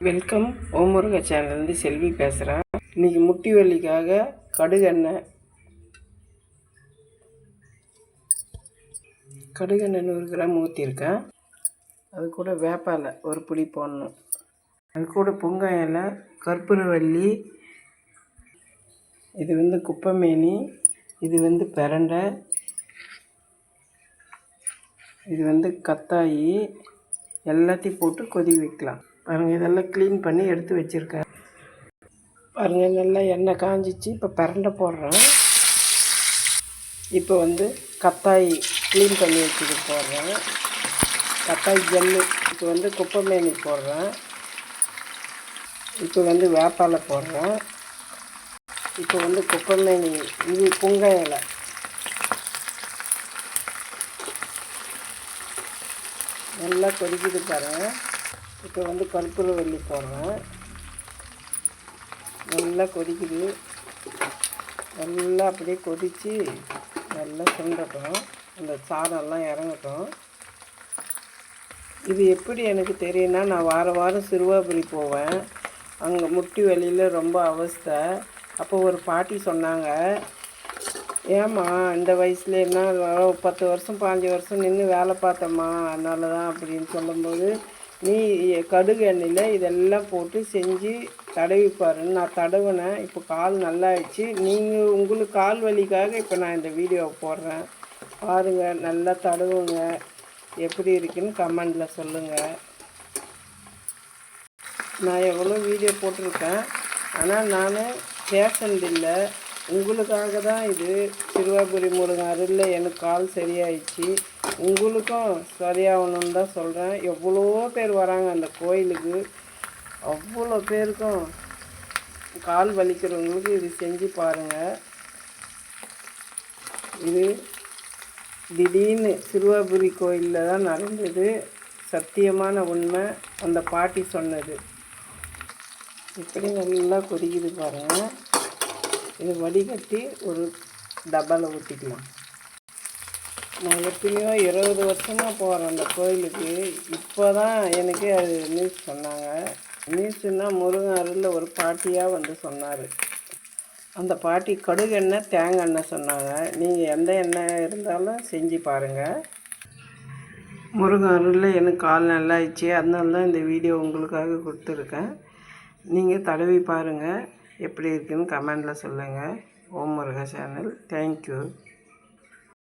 Welcome. ஓமுருக சேனல்லேருந்து செல்வி பேசுகிறேன். இன்றைக்கி முட்டி வலிக்காக கடுகெண்ணெய் 100 கிராம் ஊற்றிருக்கேன். அது கூட வேப்பாலை ஒரு பிடி போடணும். அது கூட புங்காய இலை, கற்பூரவள்ளி, இது குப்பைமேனி, இது பிரண்டை, இது கத்தாயி, எல்லாத்தையும் போட்டு கொதி வைக்கலாம். பாருங்கள், இதெல்லாம் க்ளீன் பண்ணி எடுத்து வச்சுருக்கேன். பாருங்கள், நல்லா எண்ணெய் காஞ்சிச்சு. இப்போ பிரண்டை போடுறேன். இப்போ கத்தாயி க்ளீன் பண்ணி வச்சுட்டு போடுறேன். கத்தாயி ஜல்லு. இப்போ குப்பைமேனி போடுறேன். இப்போ வேப்பாலை போடுறேன். இப்போ குப்பைமேனி, இது புங்காய இலை. நல்லா கொதிக்குது பாருங்கள். இப்போ கற்பூரவள்ளி போடுறேன். நல்லா கொதிக்குது. நல்லா அப்படியே கொதித்து நல்லா சுண்டட்டும். அந்த சாரெல்லாம் இறங்கட்டும். இது எப்படி எனக்கு தெரியும்னா, நான் வாரம் சிறுவாபுரி போவேன். அங்கே முட்டி வலியில் ரொம்ப அவஸ்தை. அப்போ ஒரு பாட்டி சொன்னாங்க, ஏம்மா இந்த வயசுல என்ன 10 வருஷம் 15 வருஷம் நின்று வேலை பார்த்தம்மா, அதனால தான் அப்படின்னு சொல்லும்போது, நீ கடுகு எண்ணெயில் இதெல்லாம் போட்டு செஞ்சு தடவிப்பாருன்னு நான் தடவினேன். இப்போ கால் நல்லாயிடுச்சு. உங்களுக்கு கால் வலிக்காக இப்போ நான் இந்த வீடியோவை போடுறேன். பாருங்கள், நல்லா தடவுங்க. எப்படி இருக்குன்னு கமெண்டில் சொல்லுங்கள். நான் எவ்வளோ வீடியோ போட்டிருக்கேன், ஆனால் நான் பேசுனதில்லை. உங்களுக்காக தான் இது. சிறுவாபுரி முருகன் அருளில் எனக்கு கால் சரியாயிடுச்சு. உங்களுக்கும் சரியாகணுன்னு தான் சொல்கிறேன். எவ்வளோ பேர் வராங்க அந்த கோயிலுக்கு. அவ்வளோ பேருக்கும் கால் வலிக்கிறவங்களுக்கு இது செஞ்சு பாருங்கள். இது திடீர்னு சிறுவாபுரி கோயிலில் தான் நடந்தது. சத்தியமான உண்மை. அந்த பாட்டி சொன்னது. இப்படி நல்லா கொதிக்குது பாருங்கள். இது வடிகட்டி ஒரு டப்பாவில் ஊற்றிக்கலாம். நான் எப்படியோ 20 வருஷமாக போகிறேன் அந்த கோயிலுக்கு. இப்போ தான் எனக்கு அது நியூஸ் சொன்னாங்க. நியூஸுனால் முருகன் அருளில் ஒரு பாட்டியாக சொன்னார். அந்த பாட்டி கடுகு எண்ணெய், தேங்காய் எண்ணெய் சொன்னாங்க. நீங்கள் எந்த எண்ணெய் இருந்தாலும் செஞ்சு பாருங்கள். முருகன் அருளில் எனக்கு கால் நல்லாயிடுச்சு. அதனால தான் இந்த வீடியோ உங்களுக்காக கொடுத்துருக்கேன். நீங்கள் தடவி பாருங்கள். எப்படி இருக்குன்னு கமெண்டில் சொல்லுங்கள். ஓம் முருகா சேனல். தேங்க்யூ.